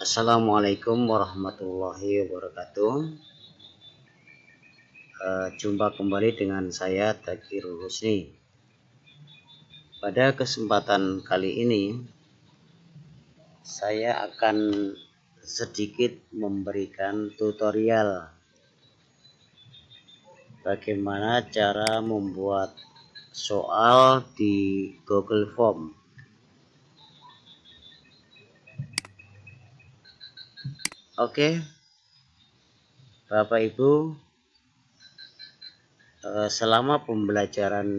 Assalamualaikum warahmatullahi wabarakatuh. Jumpa kembali dengan saya Zakirul Husni. Pada kesempatan kali ini saya akan sedikit memberikan tutorial bagaimana cara membuat soal di Google Form. Oke, Bapak Ibu, selama pembelajaran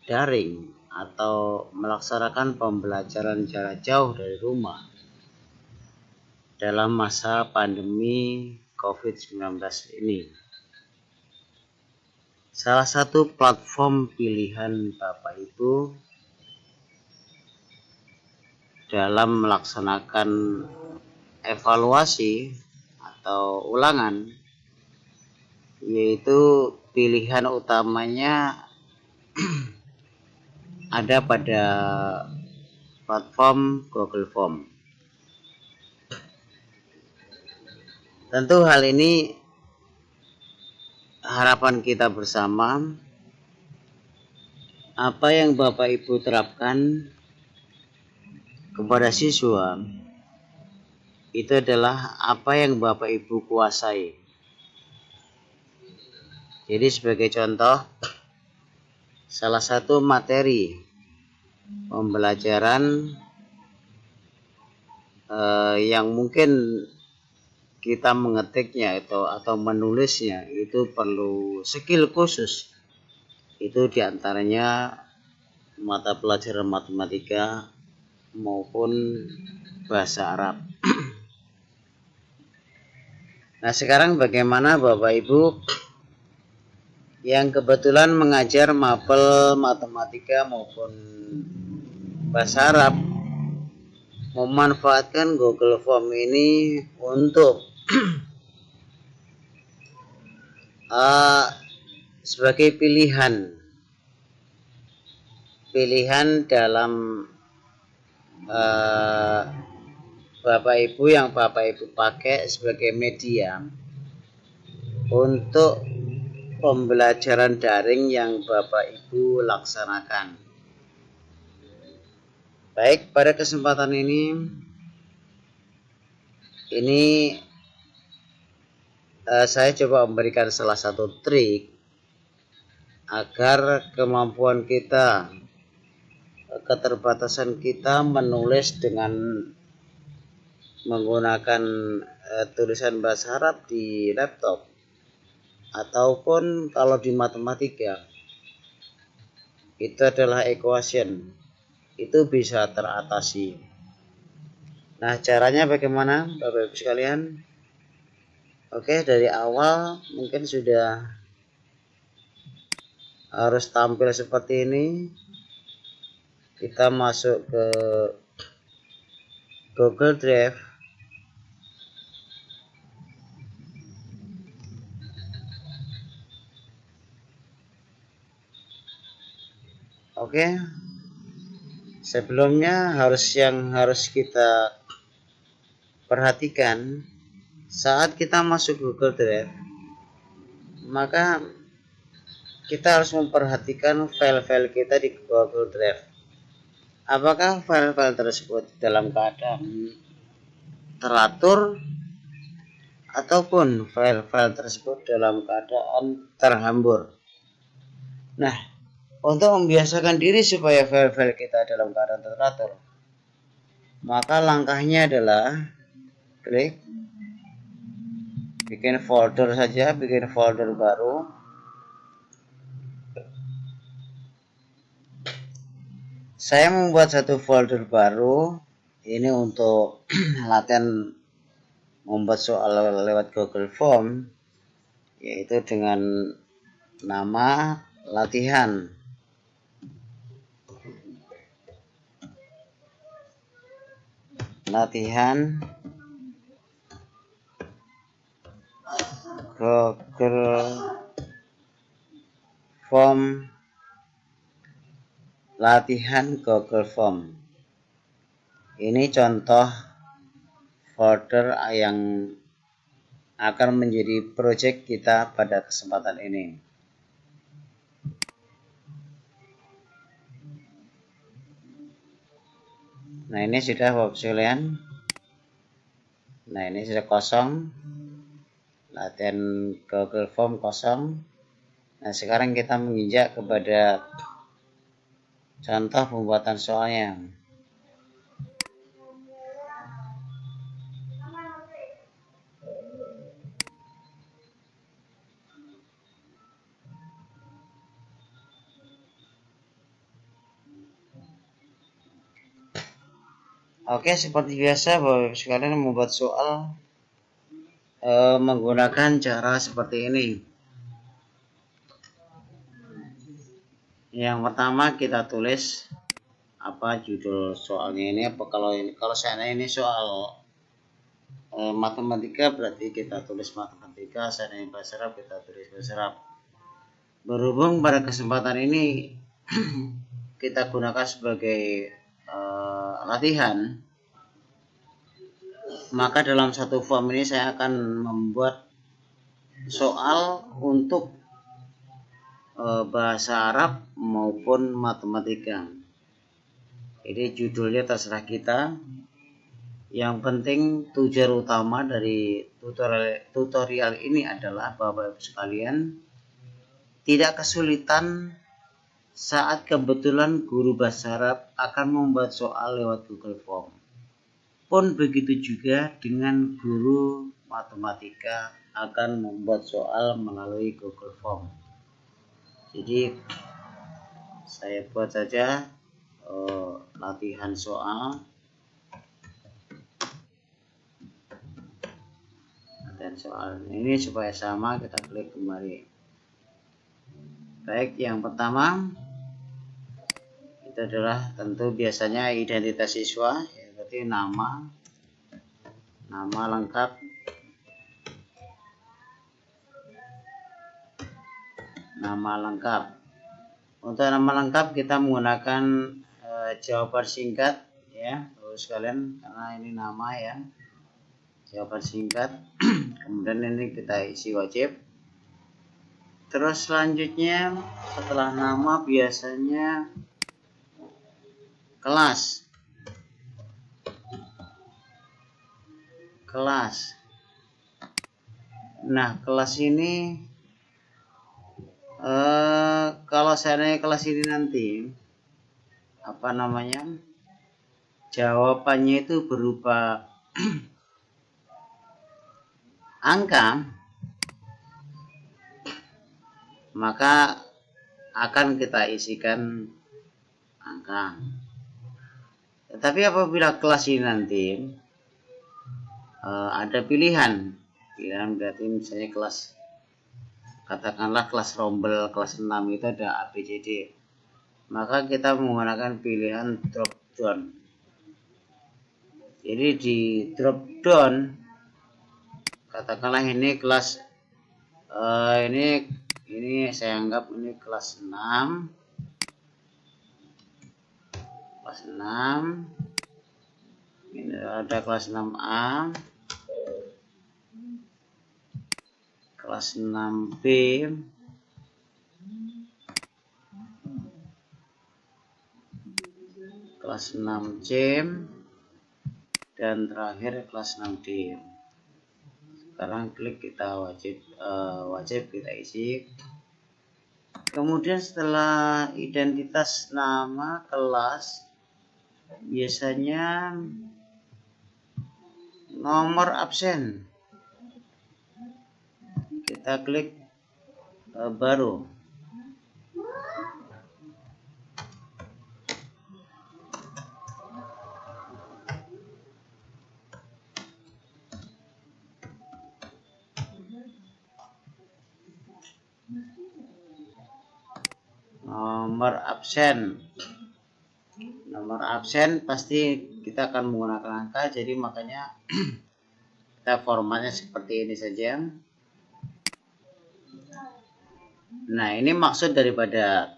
daring atau melaksanakan pembelajaran jarak jauh dari rumah dalam masa pandemi COVID-19 ini, salah satu platform pilihan Bapak Ibu dalam melaksanakan evaluasi atau ulangan, yaitu pilihan utamanya ada pada platform Google Form. Tentu hal ini harapan kita bersama, apa yang Bapak Ibu terapkan kepada siswa itu adalah apa yang Bapak Ibu kuasai. Jadi sebagai contoh, salah satu materi pembelajaran yang mungkin kita mengetiknya atau menulisnya itu perlu skill khusus. Itu diantaranya mata pelajaran matematika maupun bahasa Arab. Nah, sekarang bagaimana Bapak Ibu yang kebetulan mengajar mapel matematika maupun bahasa Arab memanfaatkan Google Form ini untuk sebagai pilihan dalam Bapak Ibu yang Bapak Ibu pakai sebagai media untuk pembelajaran daring yang Bapak Ibu laksanakan. Baik, pada kesempatan ini saya coba memberikan salah satu trik agar kemampuan kita, keterbatasan kita menulis dengan menggunakan tulisan bahasa Arab di laptop ataupun kalau di matematika itu adalah equation, itu bisa teratasi. Nah, caranya bagaimana Bapak Ibu sekalian? Oke, dari awal mungkin sudah harus tampil seperti ini. Kita masuk ke Google Drive. Oke. Sebelumnya harus kita perhatikan saat kita masuk Google Drive, maka kita harus memperhatikan file-file kita di Google Drive. Apakah file-file tersebut dalam keadaan teratur ataupun file-file tersebut dalam keadaan terhambur. Nah, untuk membiasakan diri supaya file-file kita dalam keadaan teratur, maka langkahnya adalah klik, bikin folder saja, bikin folder baru. Saya membuat satu folder baru ini untuk latihan membuat soal lewat Google Form, yaitu dengan nama latihan. Google Form, latihan Google Form. Ini contoh folder yang akan menjadi project kita pada kesempatan ini. Nah, ini sudah Bapak sekalian. Nah, ini sudah kosong. Latihan Google Form kosong. Nah, sekarang kita menginjak kepada contoh pembuatan soalnya. Oke, seperti biasa Bapak sekalian membuat soal menggunakan cara seperti ini. Yang pertama kita tulis apa judul soalnya ini, apa kalau saya ini soal matematika berarti kita tulis matematika, saya ini bahasa Arab kita tulis bahasa Arab. Berhubung pada kesempatan ini kita gunakan sebagai latihan, maka dalam satu form ini saya akan membuat soal untuk bahasa Arab maupun matematika. Jadi judulnya terserah kita. Yang penting tujuan utama dari tutorial ini adalah Bapak Ibu sekalian tidak kesulitan saat kebetulan guru bahasa Arab akan membuat soal lewat Google Form. Pun begitu juga dengan guru matematika akan membuat soal melalui Google Form. Jadi saya buat saja latihan soal. Latihan soal ini supaya sama, kita klik kembali. Baik, yang pertama itu adalah tentu biasanya identitas siswa, yaitu nama lengkap, Untuk nama lengkap kita menggunakan jawaban singkat ya, Bapak sekalian, karena ini nama ya, jawaban singkat. Kemudian ini kita isi wajib. Terus selanjutnya setelah nama biasanya kelas. Nah, kelas ini kalau saya kelas ini nanti apa namanya, jawabannya itu berupa angka, maka akan kita isikan angka. Tetapi apabila kelas ini nanti ada pilihan berarti misalnya kelas, katakanlah kelas rombel kelas 6 itu ada ABCD, maka kita menggunakan pilihan drop down. Jadi di drop down, katakanlah ini kelas ini saya anggap ini kelas 6. Ini ada kelas 6A, kelas 6B, kelas 6C, dan terakhir kelas 6D. Sekarang klik, kita wajib kita isi. Kemudian setelah identitas nama kelas, biasanya nomor absen. Kita klik baru. Nomor absen pasti kita akan menggunakan angka, jadi makanya kita formatnya seperti ini saja. Nah, ini maksud daripada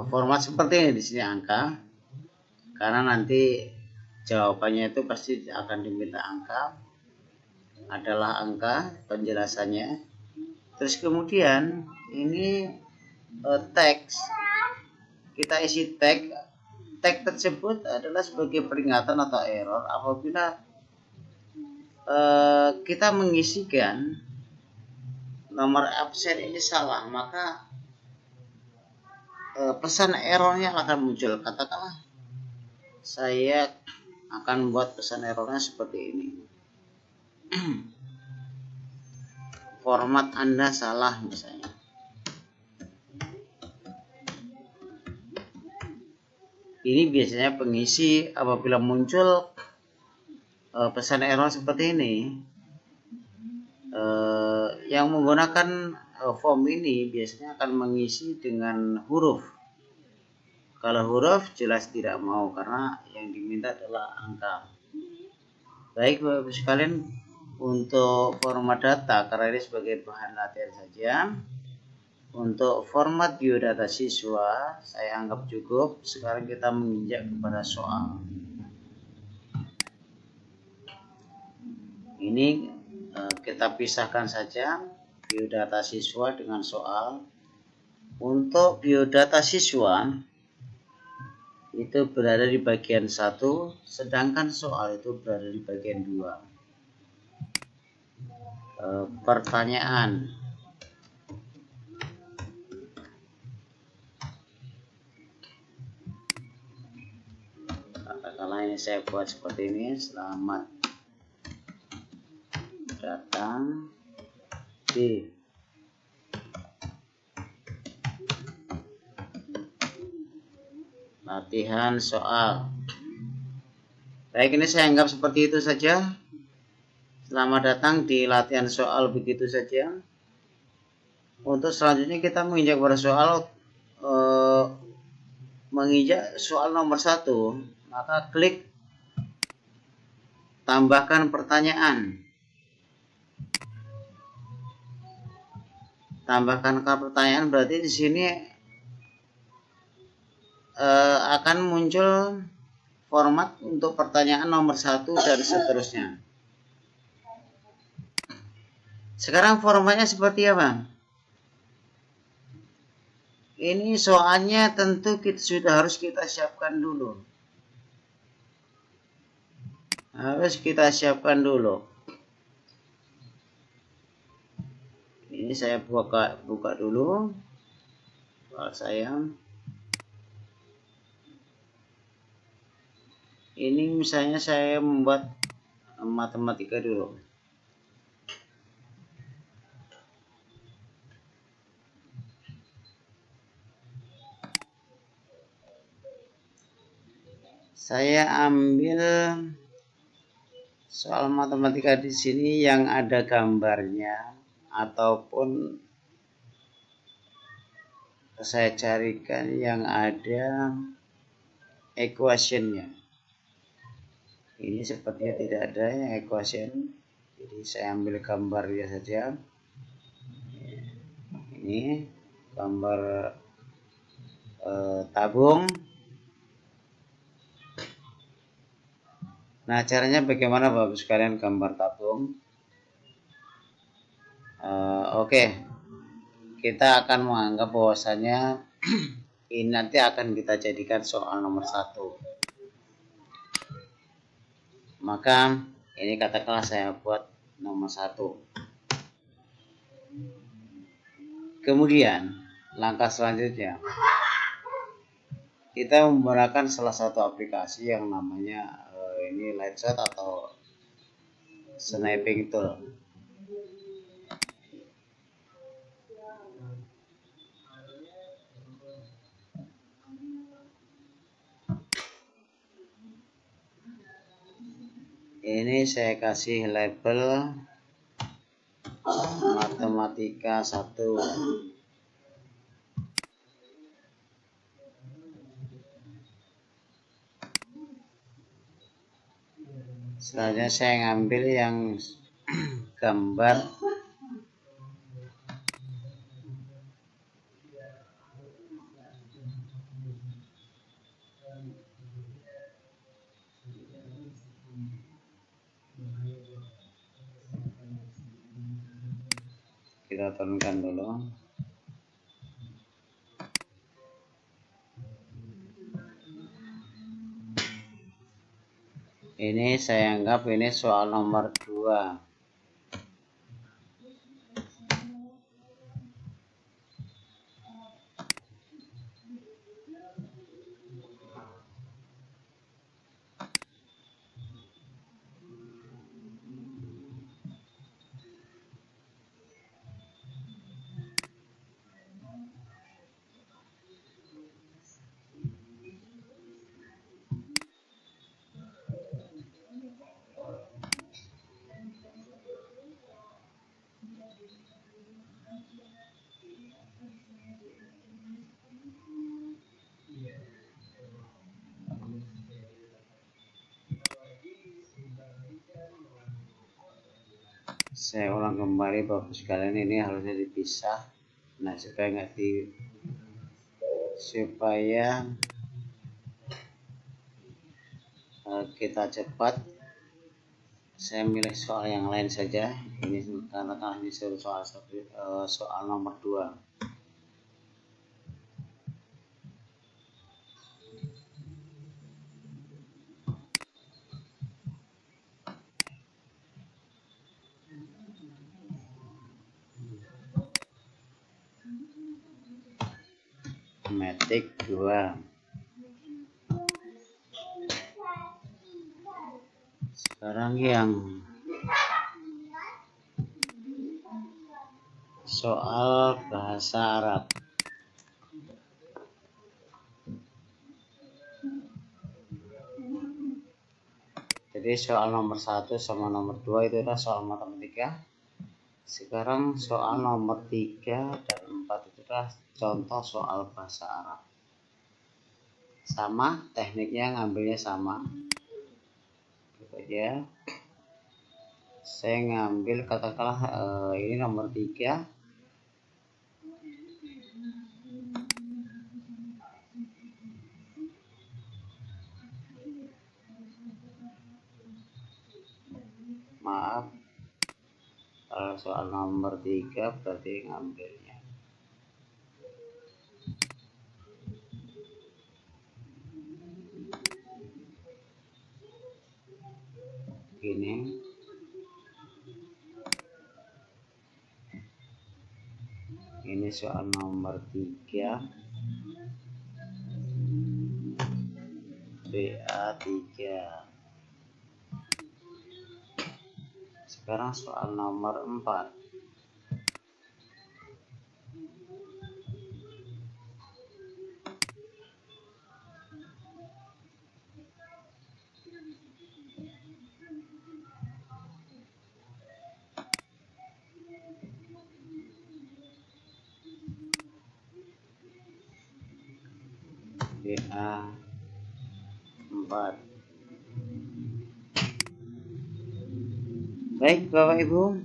format seperti ini di sini angka, karena nanti jawabannya itu pasti akan diminta angka, adalah angka penjelasannya. Terus kemudian ini teks, kita isi teks tersebut adalah sebagai peringatan atau error apabila kita mengisikan nomor absen ini salah, maka pesan errornya akan muncul. Katakanlah saya akan buat pesan errornya seperti ini. Format Anda salah misalnya. Ini biasanya pengisi apabila muncul pesan error seperti ini, yang menggunakan form ini biasanya akan mengisi dengan huruf. Kalau huruf jelas tidak mau karena yang diminta adalah angka. Baik Bapak Ibu sekalian, untuk format data karena ini sebagai bahan latihan saja. Untuk format biodata siswa saya anggap cukup. Sekarang kita menginjak kepada soal. Ini kita pisahkan saja biodata siswa dengan soal. Untuk biodata siswa itu berada di bagian 1, sedangkan soal itu berada di bagian 2. Pertanyaan. Katakanlah ini saya buat seperti ini. Selamat datang di latihan soal. Baik, ini saya anggap seperti itu saja. Selamat datang di latihan soal, begitu saja. Untuk selanjutnya kita menginjak pada soal, menginjak soal nomor 1, maka klik tambahkan pertanyaan. Tambahkan pertanyaan berarti di sini akan muncul format untuk pertanyaan nomor 1 dan seterusnya. Sekarang formatnya seperti apa? Ini soalnya tentu harus kita siapkan dulu. Ini saya buka dulu soal saya. Ini misalnya saya membuat matematika dulu. Saya ambil soal matematika di sini yang ada gambarnya ataupun saya carikan yang ada equation-nya. Ini sepertinya tidak ada yang equation, jadi saya ambil gambarnya saja. Ini gambar tabung. Nah, caranya bagaimana Bapak sekalian gambar tabung? Oke. Kita akan menganggap bahwasanya ini nanti akan kita jadikan soal nomor 1. Maka ini katakanlah saya buat nomor 1. Kemudian langkah selanjutnya kita menggunakan salah satu aplikasi yang namanya ini Lightshot atau Sniping Tool. Ini saya kasih label matematika 1. Selanjutnya saya ngambil yang gambar kita turunkan dulu. Ini saya anggap ini soal nomor 2. Saya ulang kembali Bapak sekalian, ini harusnya dipisah. Nah, supaya kita cepat, saya milih soal yang lain saja. Ini karena ini soal nomor 2. Matik 2. Sekarang yang soal bahasa Arab. Jadi soal nomor 1 sama nomor 2 itu adalah soal matematika. Sekarang soal nomor 3 dan 4 itu adalah contoh soal bahasa Arab. Sama, tekniknya ngambilnya sama. Ya, saya ngambil katakanlah ini nomor 3. Maaf, kalau soal nomor 3 berarti ngambilnya gini. Ini soal nomor 3 BA3. Sekarang soal nomor 4. BA4. Baik Bapak Ibu,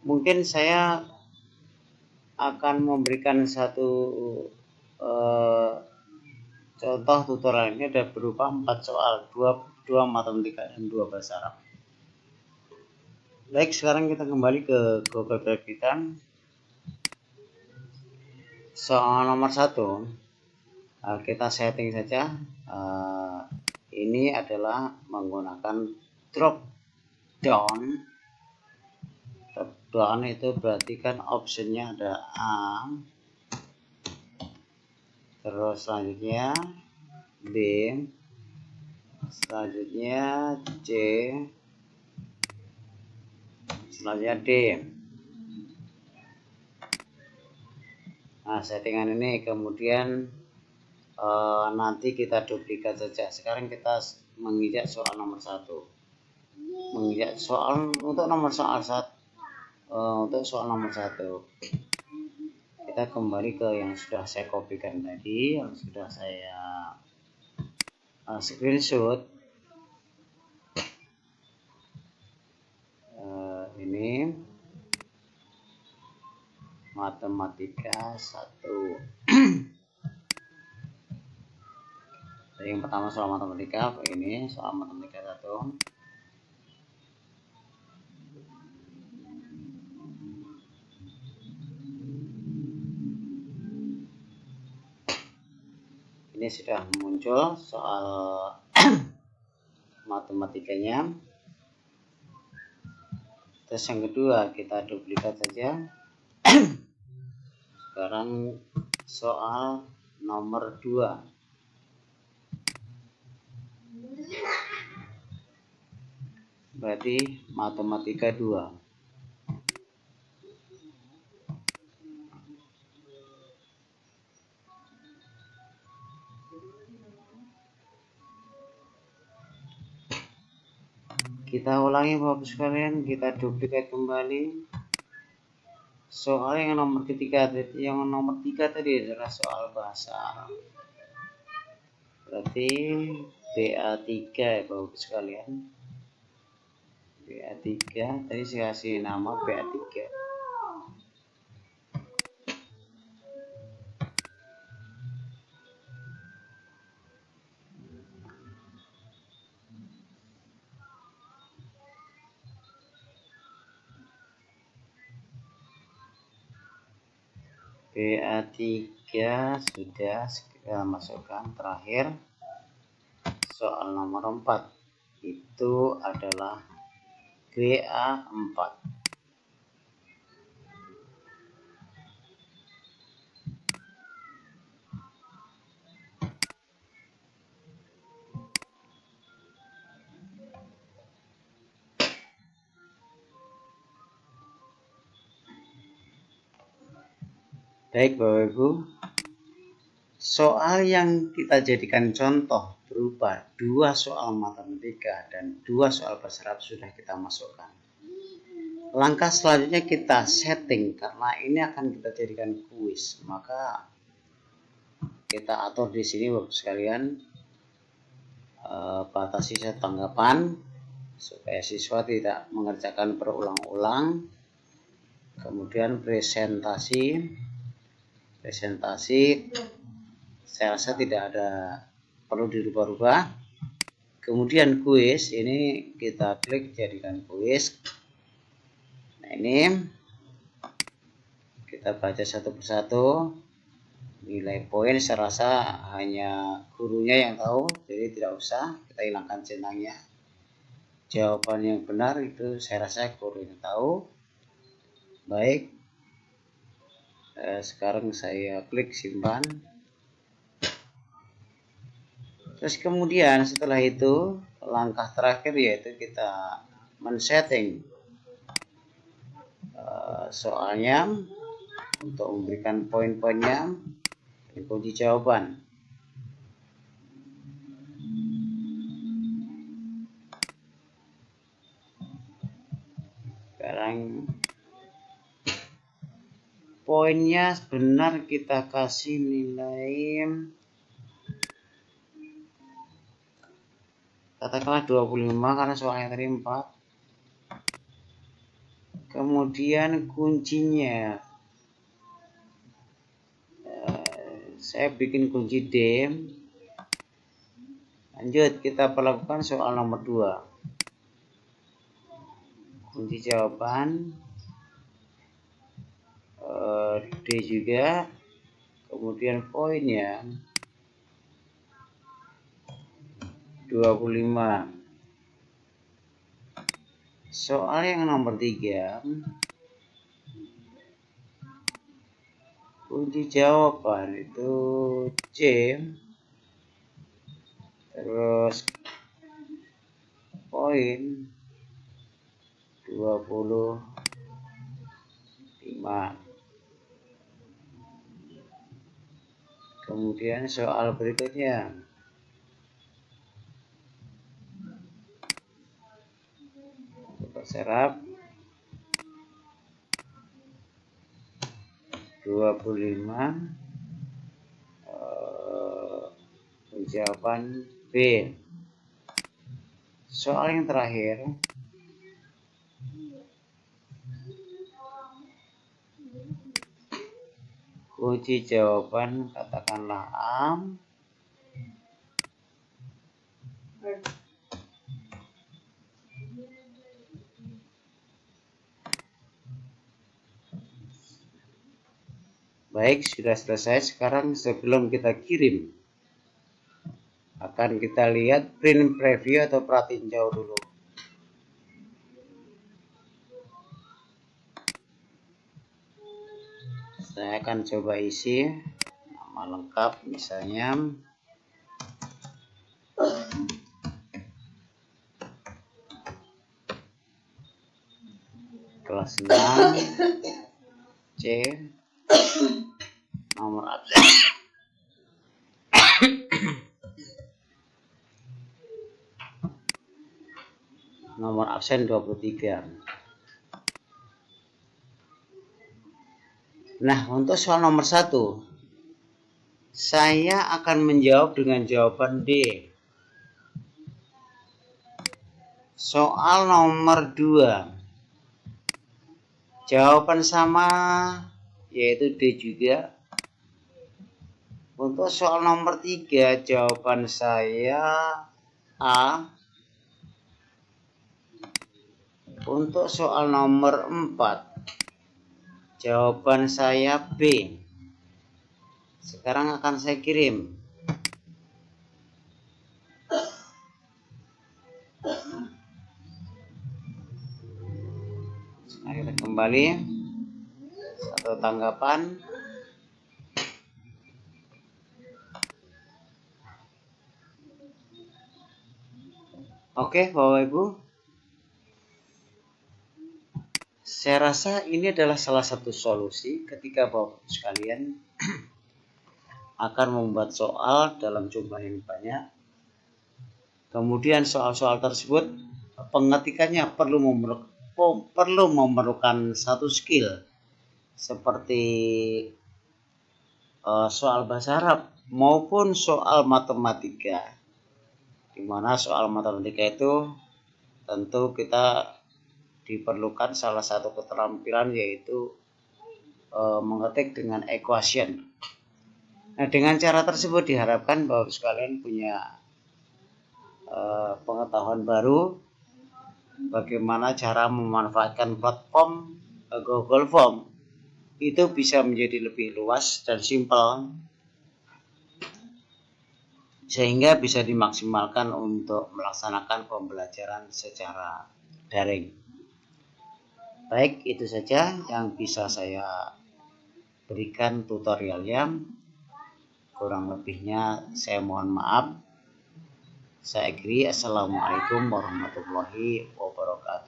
mungkin saya akan memberikan satu contoh tutorial. Ini ada berupa 4 soal, 2 matematika dan 2 bahasa Arab. Baik, sekarang kita kembali ke Google Drive kita. Soal nomor 1 kita setting saja. Ini adalah menggunakan drop down. Drop down itu berarti kan optionnya ada A, terus selanjutnya B, selanjutnya C, selanjutnya D. Nah, settingan ini kemudian nanti kita duplikat saja. Sekarang kita menginjak soal nomor 1. Menginjak soal untuk soal nomor 1. Kita kembali ke yang sudah saya kopikan tadi, yang sudah saya screenshot. Ini matematika 1. Yang pertama soal matematika, ini soal matematika 1. ini sudah muncul soal matematikanya. Terus yang kedua kita duplikat saja. Sekarang soal nomor 2. Berarti matematika 2. Kita ulangi Bapak sekalian, kita duplikat kembali. Soal yang nomor ketiga, yang nomor 3 tadi adalah soal bahasa Arab. Berarti BA3 ya Bapak sekalian. BA3 tadi saya kasih nama BA3. BA3 sudah kita masukkan. Terakhir soal nomor 4 itu adalah GA4. Baik Bapak Ibu, soal yang kita jadikan contoh berupa 2 soal matematika dan 2 soal bahasa Arab sudah kita masukkan. Langkah selanjutnya kita setting, karena ini akan kita jadikan kuis. Maka kita atur di sini Bapak sekalian, batasi tanggapan supaya siswa tidak mengerjakan berulang-ulang. Kemudian presentasi saya rasa tidak ada perlu dirubah-rubah. Kemudian kuis, ini kita klik jadikan kuis. Nah ini kita baca satu persatu. Nilai poin saya rasa hanya gurunya yang tahu, jadi tidak usah kita hilangkan centangnya. Jawaban yang benar itu saya rasa guru yang tahu. Baik, sekarang saya klik simpan. Terus kemudian setelah itu langkah terakhir yaitu kita men-setting soalnya untuk memberikan poin-poinnya dan kunci jawaban. Sekarang poinnya benar kita kasih nilai katakanlah 25 karena soalnya tadi 4. Kemudian kuncinya saya bikin kunci D. Lanjut kita perlakukan soal nomor 2. Kunci jawaban D juga. Kemudian poinnya 25. Soal yang nomor 3, kunci jawaban itu C, terus poin 25. Kemudian soal berikutnya, bahasa Arab 25, jawaban B. Soal yang terakhir, kunci jawaban katakanlah A. Baik, sudah selesai. Sekarang sebelum kita kirim Akan kita lihat print preview atau pratinjau dulu. Saya akan coba isi nama lengkap, misalnya kelas 6 C, nomor absen nomor absen 23. Nah, untuk soal nomor 1 saya akan menjawab dengan jawaban D. Soal nomor 2 jawaban sama, yaitu D juga. Untuk soal nomor 3 jawaban saya A. Untuk soal nomor 4 jawaban saya B. Sekarang akan saya kirim. Nah, kita kembali. Satu tanggapan. Oke, Bapak Ibu. Saya rasa ini adalah salah satu solusi ketika Bapak sekalian akan membuat soal dalam jumlah yang banyak. Kemudian soal-soal tersebut pengetikannya perlu memerlukan satu skill seperti soal bahasa Arab maupun soal matematika. Di mana soal matematika itu tentu kita diperlukan salah satu keterampilan, yaitu mengetik dengan equation. Nah, dengan cara tersebut diharapkan bahwa sekalian punya pengetahuan baru bagaimana cara memanfaatkan platform Google Form. Itu bisa menjadi lebih luas dan simpel sehingga bisa dimaksimalkan untuk melaksanakan pembelajaran secara daring. Baik, itu saja yang bisa saya berikan tutorialnya. Kurang lebihnya saya mohon maaf. Saya akhiri. Assalamualaikum warahmatullahi wabarakatuh.